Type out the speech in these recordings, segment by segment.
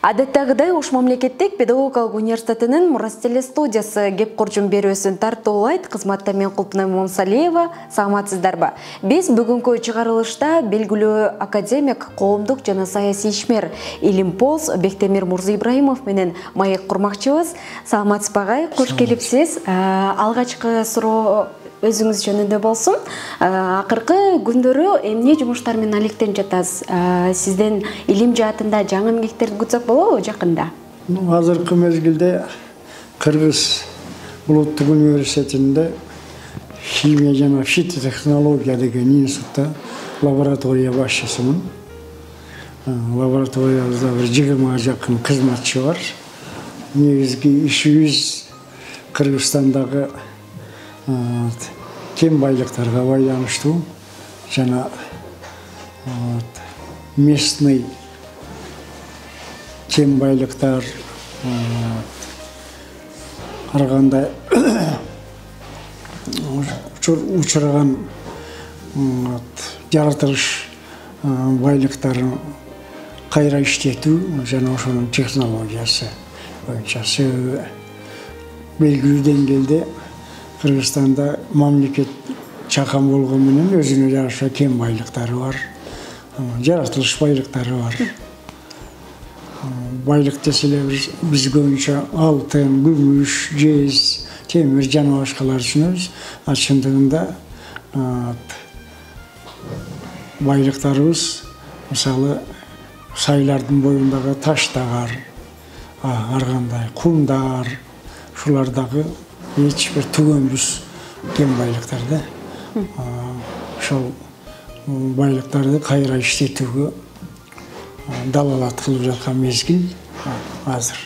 Адеттагыдай Ош мамлекеттик педагогикалык университетинин Мурас телестудиясы кеп коржун берүүсүн тартуулайт. Кызматта мен Кулпунай Момсалиева. Саламатсыздарбы? Биз бүгүнкү чыгарылышта белгилүү академик, коомдук жана саясий ишмер Илимпоз Бектемир Мурзаибраимов менен маек курмакчыбыз. Саламатсызбы агай? Кош келипсиз. Алгачкы суроо өзүңүз жөнүндө болсун. Акыркы күндөрү эмне жумуштар менен алектенип жатасыз? Сизден илим жаатында жаңы эмгектерди күтсөк болобу жакында? Азыркы мезгилде Кыргыз улуттук университетинде химия жана фитотехнология деген институтта лаборатория башчысымын. Лабораториябызда бир 20 жакын кызматчы бар. Негизги ишибиз Кыргызстандагы кен байлыктарга байланыштуу жана местный кен байлыктар ар кандай учураган жаратылыш байлыктарын кайра иштетүү жана ошонун технологиясы боюнча белгилүү деңгээлде Кыргызстанда мамлекет чакан болгон менен өзүнө жараша кен байлыктары бар, жаратылыш байлыктары бар. Байлык деселе биз көбүнчө алтын, күмүш, жез, темир жана башкалар түшүнөбүз. Чындыгында байлыктарыбыз мисалы сайлардын боюндагы таштар, ар кандай кумдар, шулардагы эч бир түгөнбүз кен байлыктар да. Ошол байлыктарды кайра иштетүүгө далалат кылып жаткан мезгил азыр.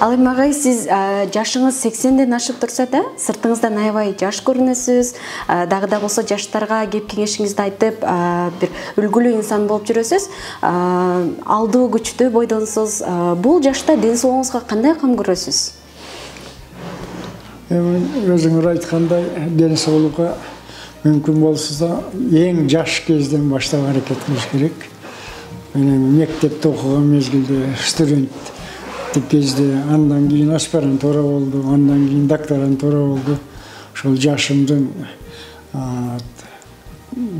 Ал эми агай, сиз жашыңыз 80ден ашып турса да, сыртыңыздан аябай жаш көрүнөсүз. Дагы да болсо жаштарга кеп кеңешиңизди айтып, бир үлгүлүү инсан болуп жүрөсүз. Алдуу күчтүү бойдонсуз. Бул жашта ден соолугуңузга кандай кам көрөсүз? Өзүңөр айткандай, ден соолукка мүмкүн болсо да эң жаш кезден баштап аракет кылыш керек. Мектепте окуган мезгилде студенттик кезде, андан кийин аспирантура болду, андан кийин докторантура болду. Ошол жашымдын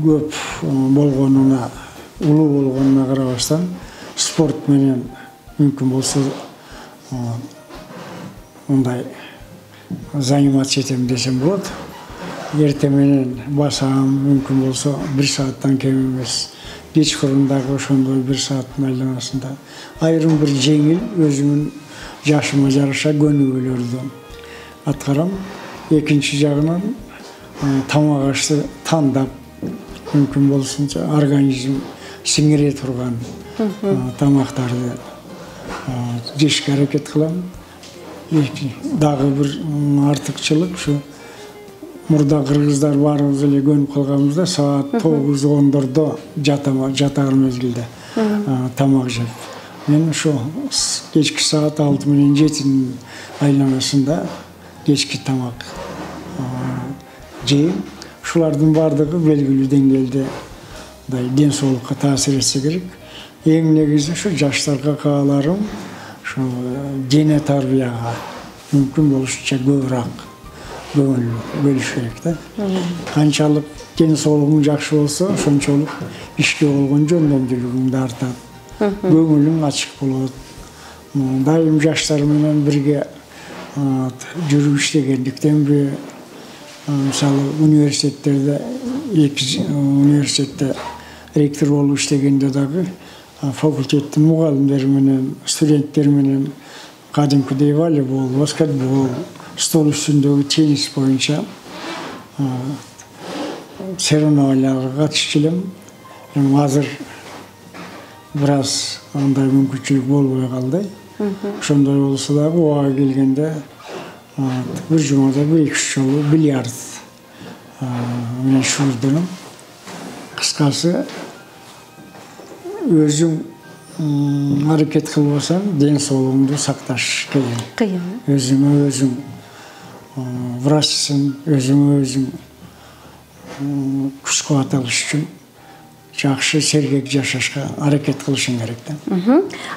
көп болгонуна, улуу болгонуна карабастан спорт менен мүмкүн болсо мындай заниматься этем десем болот. Эртең менен басам, мүмкүн болсо 1 сааттан кем эмес. Кечкурун-дагы ошондой 1 сааттын айланасында айрым бир жеңил өзүмдүн жашыма жараша көнүгүүлөрдү аткарам. Экинчи жагынан тамак ашты тандап, мүмкүн болсунча организм сиңире турган тамактарды жешке аракет кылам. Дагы бир артыкчылык ушу мурда кыргыздар баарыбыз эле көнүп калганбызда саат 9-10дордо жатар мезгилде тамак жеп. Мен ошо кечки саат 6 менен 7-нин айланасында кечки тамак жейм. Ушулардын баардыгы белгилүү деңгээлде ден соолукка таасир этсе керек. Эң негизи ушу жаштарга кааларым дене тарбияга мүмкүн болушунча көбүрөөк көңүл бөлүш керек да. Канчалык ден соолугуң жакшы болсо, ошончолук ишке болгон жөндөмдүүлүгүң да артат. Көңүлүң ачык болот. Дайым жаштар менен бирге жүрүп иштегендиктенби, мисалы университеттерде, университетте ректор болуп иштегенде дагы факультеттин мугалимдери менен, студенттер менен кадимкидей волейбол, баскетбол, стол үстүндөгү теннис боюнча соревнованияларга катышчу элем. Азыр бир аз андай мүмкүнчүлүк болбой калды. Ошондой болсо дагы убага келгенде бир жумада 1-2 жолу бильярд менен шүгүрдөнөм. Кыскасы өзүң аракет кылбасаң, ден соолугуңду сакташ кыйын. Өзүңө өзүң врачсың, өзүңө өзүң күч кубат алыш үчүн жақсы сергек жашашқа аракет кылышың керек да.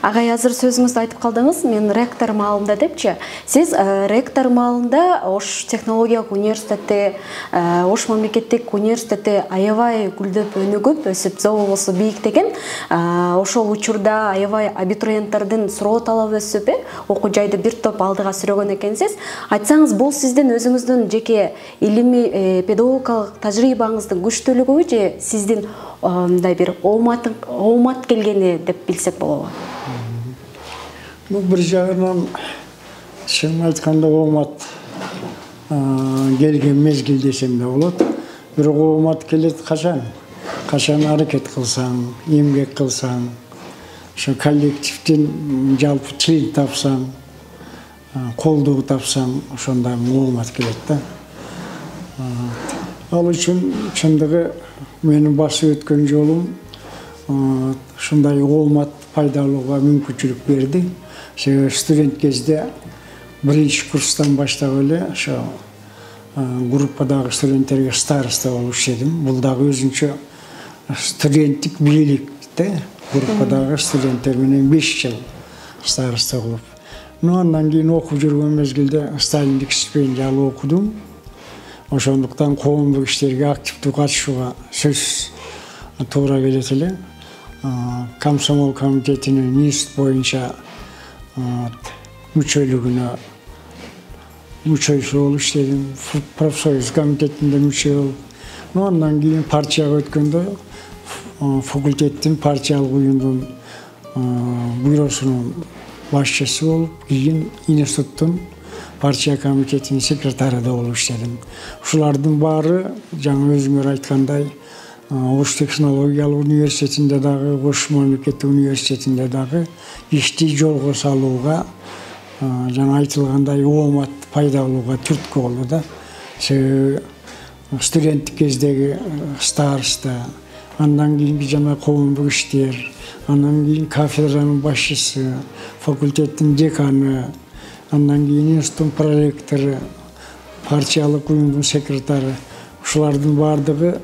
Агай, азыр сөзүңүздү айтып калдыңыз, мен ректор маалында депчи. Сиз ректор маалында Ош технологиялык университети, Ош мамлекеттик университети аябай гүлдөп өнүгүп, өсүп, зоолосу бийиктеген. Ошол учурда аябай абитуриенттердин суроо талабы өсүп, окуу жайды бир топ алдыга сүрөгөн экенсиз. Айтсаңыз, бул сиздин өзүңүздүн жеке илимий педагогикалык тажрыйбаңыздын күчтүүлүгүбү же сиздин мындай бир оомат келгени деп билсек болобу? Бул бир жагынан чын айтканда оомат келген мезгил десем да болот. Бирок оомат келет качан аракет кылсаң, эмгек кылсаң, ошо коллективдин жалпы тил тапсаң, колдоо тапсаң, ошондо оомат келет да. Ал үчүн чындыгы менин басып өткөн жолум ушундай оомат пайда алууга мүмкүнчүлүк берди. Себеби студент кезде биринчи курстан баштап эле ошо группадагы студенттерге староста болуп иштедим. Бул дагы өзүнчө студенттик бийликте группадагы студенттер менен 5 жыл староста болуп. Андан кийин окуп жүргөн мезгилде сталиндик стипендия алып окудум. Ошондуктан коомдук иштерге активдүү катышууга сөзсүз туура келет эле. Комсомол комитетинин институт боюнча мүчөлүгүнө мүчөсү болуп иштедим. Профсоюз комитетинде мүчө болуп. Андан кийин партияга өткөндө факультеттин партиялык уюмдун бюросунун башчысы болуп, кийин институттун партия комитетинин секретары да болуп иштедим. Ушулардын баары жаңы өзүңөр айткандай Ош технологиялык университетинде дагы, Ош мамлекеттик университетинде дагы ишти жолго салууга, жаңа айтылгандай оомат пайда алууга түрткү болду да. Себеби студенттик кездеги староста, андан кийинки жана коомдук иштер, андан кийин кафедранын башчысы, факультеттин деканы, андан кийин институттун проректору, партиялык уюмдун секретары, ушулардын баардыгы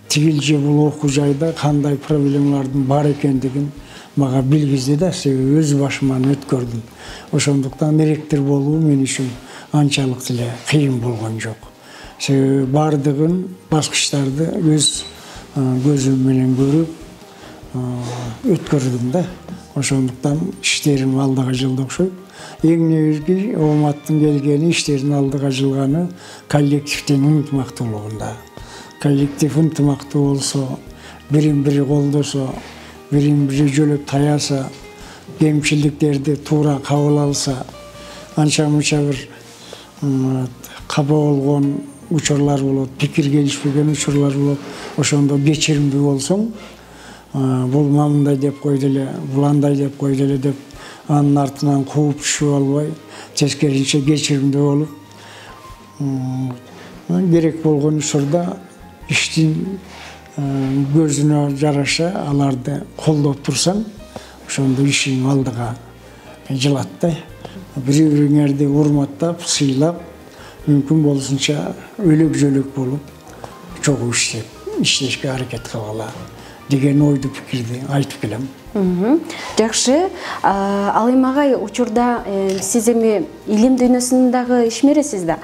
тигил же бул окуу жайда кандай проблемалардын бар экендигин мага билгизди да, себеби өз башыман өткөрдүм. Ошондуктан ректор болуу мен үчүн анчалык деле кыйын болгон жок. Себеби баардыгын баскычтарды өз көзүм менен көрүп өткөрдүм да. Ошондуктан иштерим алдыга жылды окшойт. Эң негизги ооматтын келгени, иштердин алдыга жылганы коллективдин ынтымактуулугунда. Коллектив ынтымактуу болсо, бирин-бири колдосо, бирин-бири жөлөп таяса, кемчиликтерди туура кабыл алса, анча-мынча бир капа болгон учурлар болот, пикир келишпеген учурлар болот. Ошондо кечиримдүү болсоң, бул мындай деп койду эле, бул андай деп койду эле деп анын артынан кууп түшүп албай, тескерисинче кечиримдүү болуп, керек болгон учурда иштин көзүнө жараша аларды колдоп турсаң, ошондо ишиң алдыга жылат да. Бири-бириңерди урматтап, сыйлап, мүмкүн болушунча өлөк-жөлөк болуп, чогуу иштешке аракет кылгыла деген ойду, пикирди айтып келем. Жакшы. Ал эми агай, учурда сиз эми илим дүйнөсүндө дагы ишмересиз да.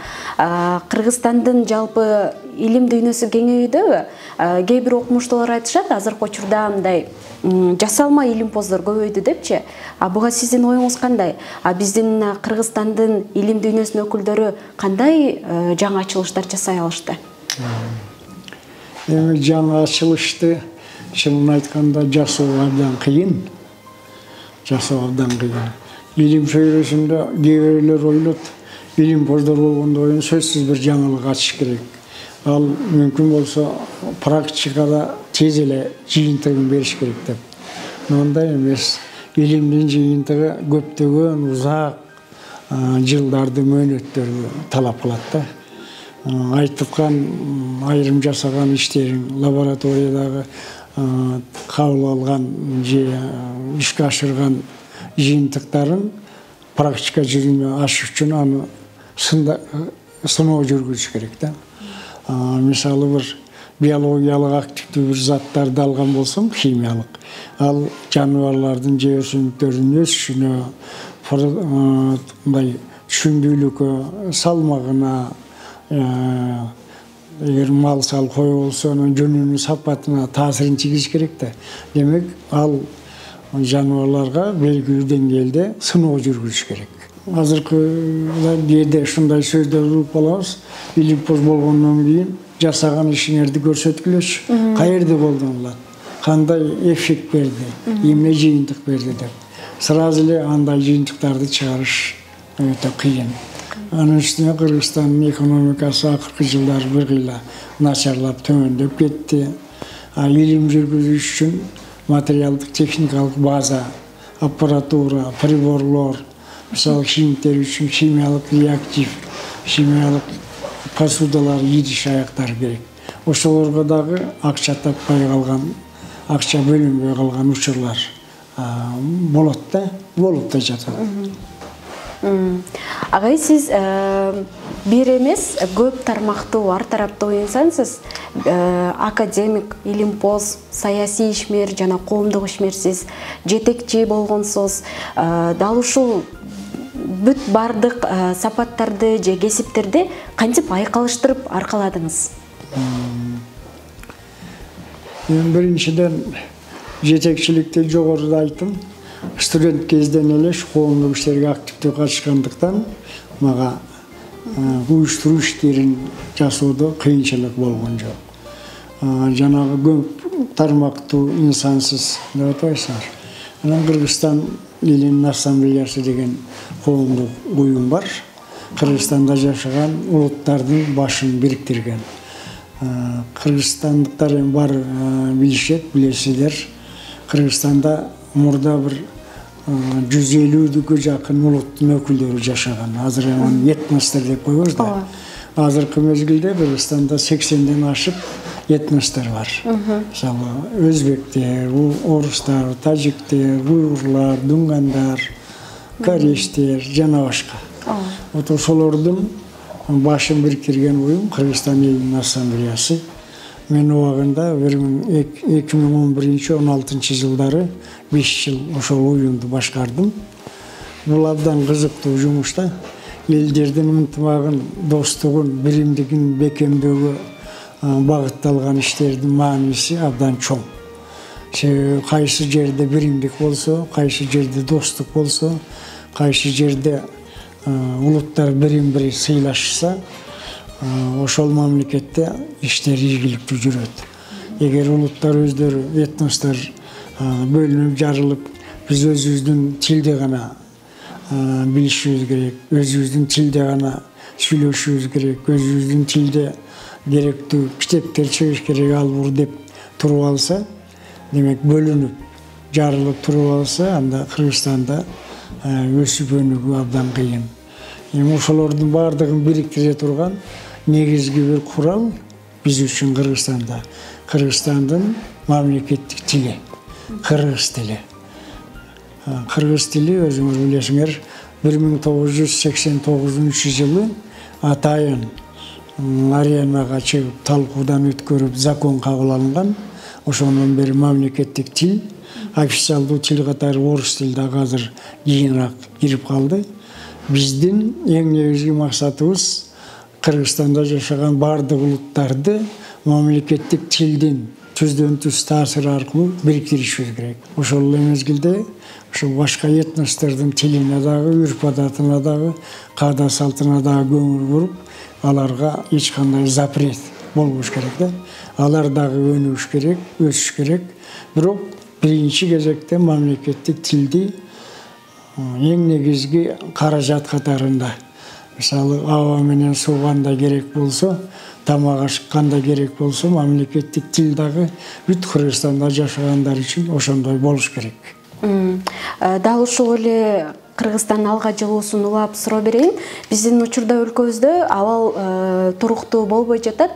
Кыргызстандын жалпы илим дүйнөсү кеңейүүдөбү? Кээ бир окумуштуулар айтышат, азыркы учурда мындай жасалма илимпоздор көбөйдү депчи. Буга сиздин оюңуз кандай? Биздин Кыргызстандын илим дүйнөсүнүн өкүлдөрү кандай жаңы ачылыштар жасай алышты? Эми жаңы ачылышты чынын айтканда жасоо абдан кыйын. Илим чөйрөсүндө кээ бирлер ойлойт, илимпоздор болгондон кийин сөзсүз бир жаңылык ачыш керек. Ал мүмкүн болсо практикада тез эле жыйынтыгын бериш керек деп. Мындай эмес. Илимдин жыйынтыгы көптөгөн узак жылдарды, мөөнөттөрдү талап кылат да. Айтылган, айрым жасаган иштериң, лабораториядагы кабыл алган же ишке ашырган жыйынтыктарын практика жүзүнө ашыш үчүн аны сыноо жүргүзүш керек да. Мисалы бир биологиялық активті бір заттарды алған болсам, химиялық. Ал жануарлардың же өсімдіктердің өсішіне, түсінділігі, салмағына, егер мал сал қой болса, оның жүнінің сапатына тасырын тигіз керек те. Демек, ал жануарларға белгілі деңгейде сынау жүргізіш керек. Азыркы жерде шундай сөздөр уруп алабыз. Илимпоз болгондон кийин жасаган ишиңерди көрсөткүлөчү. Каерде колдонулат? Кандай эффект берди? Эмне жыйынтык берди деп. Сразу эле андай жыйынтыктарды чыгарыш өтө кыйын. Анын үстүнө Кыргызстандын экономикасы акыркы жылдары бир кыйла начарлап төмөндөп кетти. Илим жүргүзүш үчүн материалдык техникалык база, аппаратура, приборлор, мисалы химиктер үчүн химиялык реактив, химиялык посудалар, идиш аяктар керек. Ошолорго дагы акча таппай калган, акча бөлүнбөй калган учурлар болот да жатат. Агай, сиз бир эмес көп тармактуу, ар тараптуу инсансыз. Академик, илимпоз, саясий ишмер жана коомдук ишмерсиз, жетекчи болгонсуз. Дал ушул бүт бардык сапаттарды же кесиптерди кантип айкалыштырып аркаладыңыз? Мен биринчиден жетекчиликти жогоруда айттым. Студент кезден эле коомдук иштерге активдүү катышкандыктан мага уюштуруу иштерин жасоодо кыйынчылык болгон жок. Жанагы көп тармактуу инсансыз деп атпайсыңар. Анан Кыргызстан элинин ассамблеясы деген коомдук уюм бар. Кыргызстанда жашаган улуттардын башын бириктирген. Кыргызстандыктар бар билишет, билесиздер. Кыргызстанда мурда бир 150-ге жакын улуттун өкүлдөрү жашаган. Азыр эми этностор деп коебуз да. Азыркы мезгилде Кыргызстанда 80ден ашып этностор бар. Мисалы өзбектер, орустар, тажиктер, уйгурлар, дунгандар, корештер жана башка. Вот ошолордун башын бириктирген уюм Кыргызстан элинин ассамблеясы. Мен убагында 2011-16 жылдары 5 жыл ошол уюмду башкардым. Бул абдан кызыктуу жумушта элдердин ынтымагын, достугун, биримдигин бекемдөөгө багытталган иштердин мааниси абдан чоң. Кайсы жерде биримдик болсо, кайсы жерде достук болсо, кайсы жерде улуттар бирин-бири сыйлашса, ошол мамлекетте иштер ийгиликтүү жүрөт. Эгер улуттар өздөрү, этностор бөлүнүп жарылып, биз өзүбүздүн тилде гана билишибиз керек, өзүбүздүн тилде гана сүйлөшүбүз керек, өзүбүздүн тилде керектүү китептер чыгыш керек албур деп туруп алса, демек бөлүнүп, жарылып туруп алса, анда Кыргызстанда өсүп өнүгүү абдан кыйын. Эми ошолордун бардыгын бириктире турган негизги бир курал биз үчүн Кыргызстанда. Кыргызстандын мамлекеттик тили, кыргыз тили. Кыргыз тили өзүңөр билесиңер 1989-жылы атайын аренага чыгып талкуудан өткөрүп закон кабыл алынган. Ошондон бери мамлекеттик тил, официалдуу тил катары орус тили дагы азыр кийинирээк кирип калды. Биздин эң негизги максатыбыз Кыргызстанда жашаган бардык улуттарды мамлекеттик тилдин түздөн-түз таасири аркылуу бириктиришибиз керек. Ошол эле мезгилде ошо башка этностордун тилине дагы, үрп-адатына дагы, каада салтына дагы көңүл буруп, аларга эч кандай запрет болбош керек да. Алар дагы өнүгүш керек, өсүш керек. Бирок биринчи кезекте мамлекеттик тилди эң негизги каражат катарында. Мисалы, аба менен суу кандай керек болсо, тамак аш кандай керек болсо, мамлекеттик тил дагы бүт Кыргызстанда жашагандар үчүн ошондой болуш керек. Дал ушул эле Кыргызстан алга жылуусун улап суроо берейин. Биздин учурда өлкөбүздө абал туруктуу болбой жатат.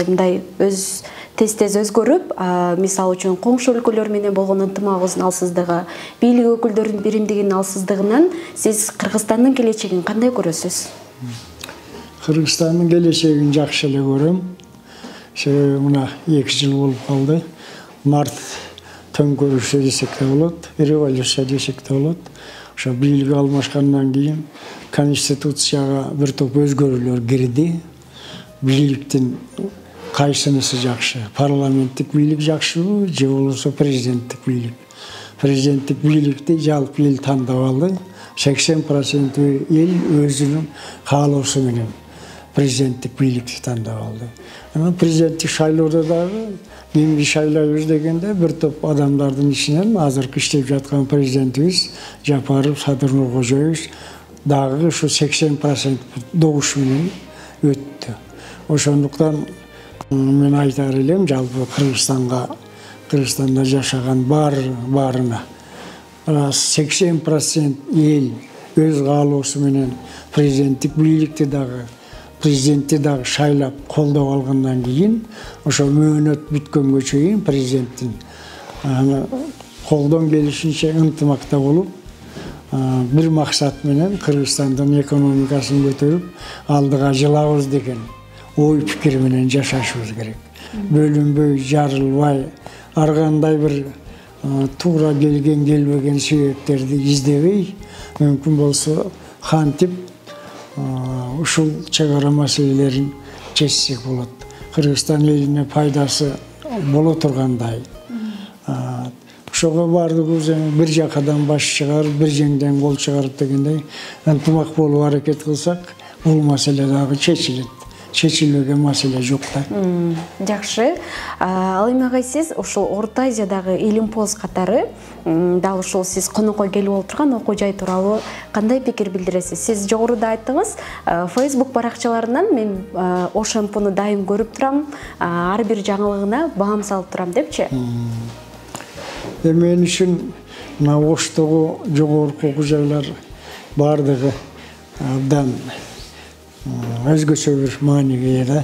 Мындай тез-тез өзгөрүп, мисалы үчүн коңшу өлкөлөр менен болгон ынтымагыбыздын алсыздыгы, бийлик өкүлдөрүнүн биримдигинин алсыздыгынан сиз Кыргызстандын келечегин кандай көрөсүз? Кыргызстандын келечегин жакшы эле көрөм. Себеби мына 2 жыл болуп калды. Март төңкөрүшү десек те болот, революция десек те болот. Ошо бийлик алмашкандан кийин конституцияга бир топ өзгөрүүлөр кирди. Бийликтин кайсынысы жакшы? Парламенттик бийлик жакшыбы же болбосо президенттик бийлик? Президенттик бийликти жалпы эл тандап алды. 80% эл өзүнүн каалоосу менен президенттик бийликти тандап алды. Анан президенттик шайлоодо дагы кимди шайлайбыз дегенде бир топ адамдардын ичинен азыркы иштеп жаткан президентибиз Жапаров Садыр Нуркожоевич дагы ушу 80% добуш менен өттү. Ошондуктан мен айтар элем жалпы Кыргызстанда жашаган баарына 80% эл өз каалоосу менен президентти дагы шайлап колдоп алгандан кийин ошо мөөнөт бүткөнгө чейин президенттин колдон келишинче ынтымакта болуп бир максат менен Кыргызстандын экономикасын көтөрүп алдыга жылабыз деген ой пикир менен жашашыбыз керек. Бөлүнбөй, жарылбай, ар кандай бир туура келбеген себептерди издебей, мүмкүн болсо кантип ушул чегара маселелерин чечсек болот. Кыргызстан элине пайдасы боло тургандай. Ошого баардыгыбыз бир жакадан баш чыгарып, бир жеңден кол чыгарып дегендей ынтымак болуп аракет кылсак, бул маселе дагы чечилет. Чечилбеген маселе жок да. Жакшы. Ал эми агай сиз ушул Орто Азиядагы илимпоз катары дал ушул сиз конокко келип отурган окуу жай тууралуу кандай пикир билдиресиз? Сиз жогоруда айттыңыз, Facebook баракчаларынан мен ошемпуну дайым көрүп турам, ар бир жаңылыгына баам салып турам депчи. Мен үчүн мына Оштогу жогорку окуу жайлар баардыгы абдан өзгөчө бир мааниге ээ да.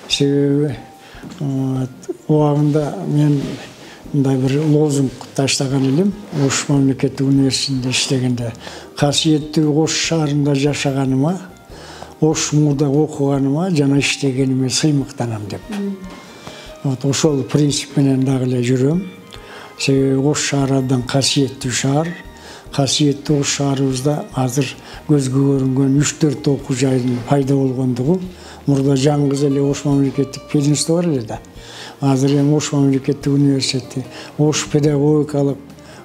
Себеби убагында мен мындай бир лозунг таштаган элем. Ош мамлекеттик университетинде иштегенде касиеттүү Ош шаарында жашаганыма, Ош мурда окуганыма жана иштегениме сыймыктанам деп. Ошол принцип менен дагы эле жүрөм. Себеби Ош шаары абдан касиеттүү шаар. Касиеттүү Ош шаарыбызда азыр көзгө көрүнгөн 3-4 окуу жайдын пайда болгондугу, мурда жаңгыз эле Ош мамлекеттик пединство бар эле да. Азыр эми Ош мамлекеттик университети, Ош педагогикалык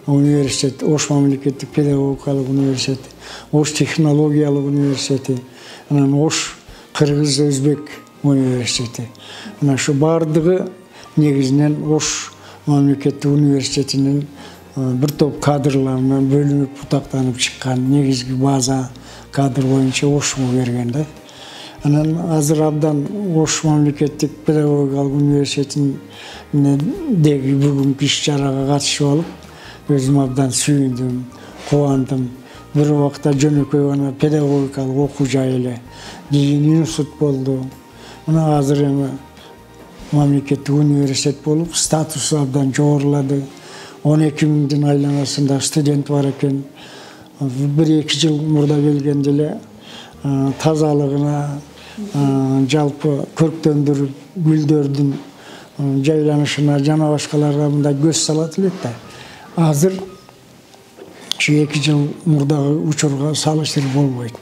университет, Ош мамлекеттик педагогикалык университети, Ош технологиялык университети, анан Ош кыргыз өзбек университети. Мына ушу баардыгы негизинен Ош мамлекеттик университетинин бир топ кадрларынан бөлүнүп бутактанып чыккан негизги база кадр боюнча Ошму берген да. Анан азыр абдан Ош мамлекеттик педагогикалык университетиндеги бүгүнкү иш-чарага катышып алып, өзүм абдан сүйүндүм, кубандым. Бир убакта жөнөкөй гана педагогикалык окуу жай эле, кийин институт болду. Мына азыр эми мамлекеттик университет болуп, статусу абдан жогорулады. 12 миңдин айланасында студент бар экен. 1-2 жыл мурда келгенде эле тазалыгына, жалпы көрктөндүрүп, гүлдөрдүн жайланышына жана башкаларга мындай көз салат элек да. Азыр ушу 2 жыл мурдагы учурга салыштырып болбойт.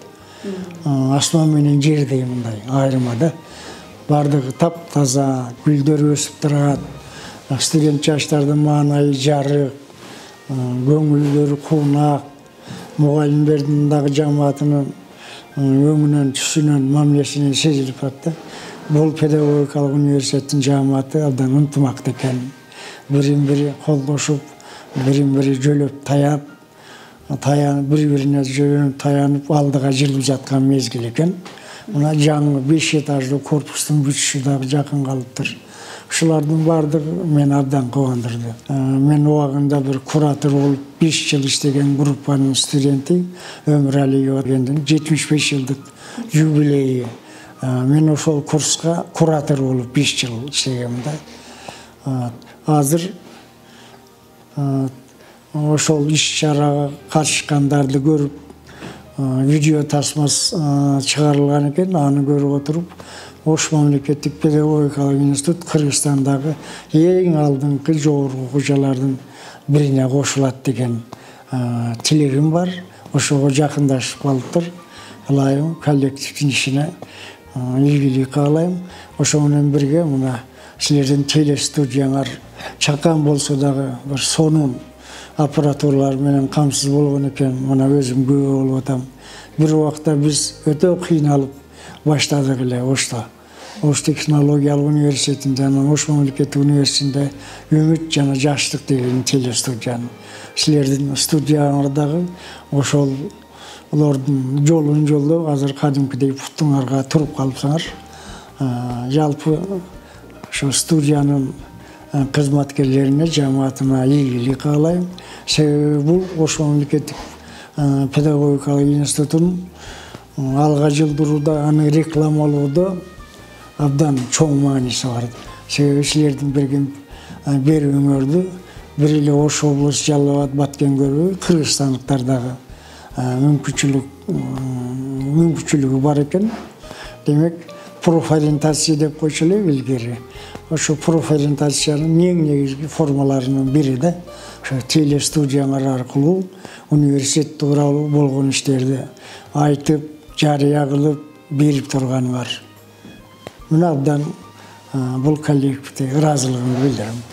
Асман менен жердей мындай айырма да. Бардыгы таптаза, гүлдөр өсүп турат. Студент жаштардын маанайы жарык, көңүлдөрү куунак, мугалимдердин дагы жамаатынын өңүнөн, түсүнөн, мамилесинен сезилип атты. Бул педагогикалык университеттин жамааты абдан ынтымактуу экен. Бирин-бири колдошуп, бирин-бири жөлөп таянып, бири-бирине жөнөп таянып алдыга жылып жаткан мезгил экен. Мына жаңы 5 этаждуу корпустун бүтүшү дагы жакын калыптыр. Ушулардын баардыгы мени абдан кубандырды. Мен убагында бир куратор болуп 5 жыл иштеген группанын студенти Өмүралиева дегендин 75 жылдык юбилейи. Мен ошол курска куратор болуп 5 жыл иштегем да. Азыр ошол иш-чарага катышкандарды көрүп, видео тасмасы чыгарылган экен. Аны көрүп отуруп, Ош мамлекеттик педагогикалык институт Кыргызстандагы эң алдыңкы жогорку окуучулардын бирине кошулат деген тилегим бар. Ошого жакындашып калыптыр. Ылайым коллективдин ишине ийгилик каалайм. Ошо менен бирге мына силердин телестудияңар чакан болсо дагы бир сонун аппаратуралар менен камсыз болгон экен. Мына өзүм күбө болуп атам. Бир убакта биз өтө кыйналып баштадык эле Ошто. Ош технологиялык университетинде, Ош мамлекеттик университетинде Үмүт жана Жаштык деген телестудияны. Силердин студияңардагы ошол олордун жолун жолдоп азыр кадимкидей путтуңарга туруп калыпсыңар. Жалпы ошо студиянын кызматкерлерине, жамаатына ийгилик каалайм. Себеби бул Ош мамлекеттик педагогикалык институтун алга жылдырууда, аны рекламалоодо абдан чоң мааниси бар. Себеби силердин берген берүүңөрдү бир эле Ош облусу, Жалал Абад, Баткен көрбөй, кыргызстандыктар дагы мүмкүнчүлүгү бар экен. Демек, профориентация деп койчу эле илгери. Ошо профориентациянын эң негизги формаларынын бири да ошо телестудияңар аркылуу университет тууралуу болгон иштерди айтып, жарыя кылып берип турганыңар. Мына абдан бул коллективге ыраазылыгымды билдирем.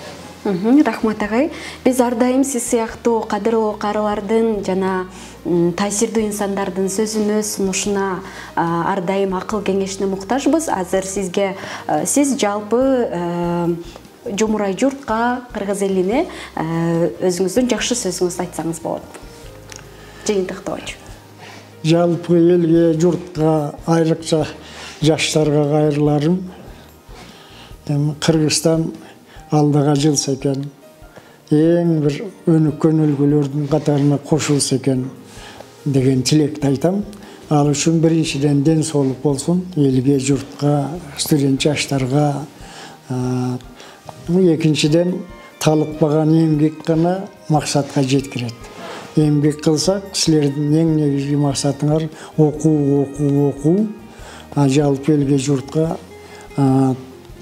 Рахмат агай. Биз ар дайым сиз сыяктуу кадырлуу карылардын жана таасирдүү инсандардын сөзүнө, сунушуна ар дайым акыл кеңешине муктажбыз. Азыр сизге сиз жалпы жумурай журтка, кыргыз элине өзүңүздүн жакшы сөзүңүздү айтсаңыз болот. Жыйынтыктоочу. Жалпы элге, журтка, айрыкча жаштарга кайрыларым. Кыргызстан алдыга жылса экен, эң бир өнүккөн өлкөлөрдүн катарына кошулса экен деген тилекти айтам. Ал үчүн биринчиден ден соолук болсун элге, журтка, студент жаштарга. Экинчиден талыкпаган эмгек гана максатка жеткирет. Эмгек кылсак, силердин эң негизги максатыңар окуу. Жалпы элге, журтка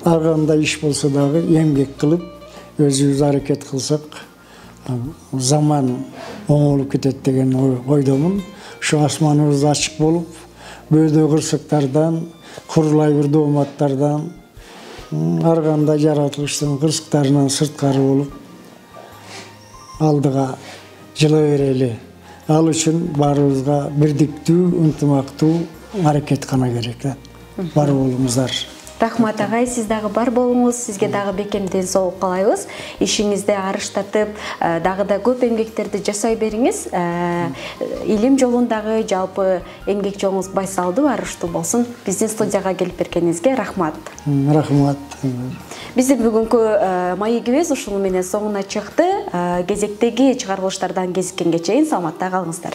ар кандай иш болсо дагы эмгек кылып, өзүбүз аракет кылсак, заман оңолуп кетет деген ойдомун. Ушу асманыбыз ачык болуп, бөөдө кырсыктардан, курулай бир дооматтардан, ар кандай жаратылыштын кырсыктарынан сырткары болуп, алдыга жыла берели. Ал үчүн баарыбызга бирдиктүү, ынтымактуу аракет гана керек. Бар болуңуздар. Рахмат агай, сиз дагы бар болуңуз, сизге дагы бекем ден соолук каалайбыз. Ишиңизде арыштатып, дагы да көп эмгектерди жасай бериңиз. Илим жолундагы жалпы эмгек жолуңуз байсалдуу, арыштуу болсун. Биздин студияга келип бергениңизге рахмат. Рахмат. Биздин бүгүнкү маегибиз ушуну менен соңуна чыкты. Кезектеги чыгарылыштардан кезиккенге чейин саламатта калыңыздар.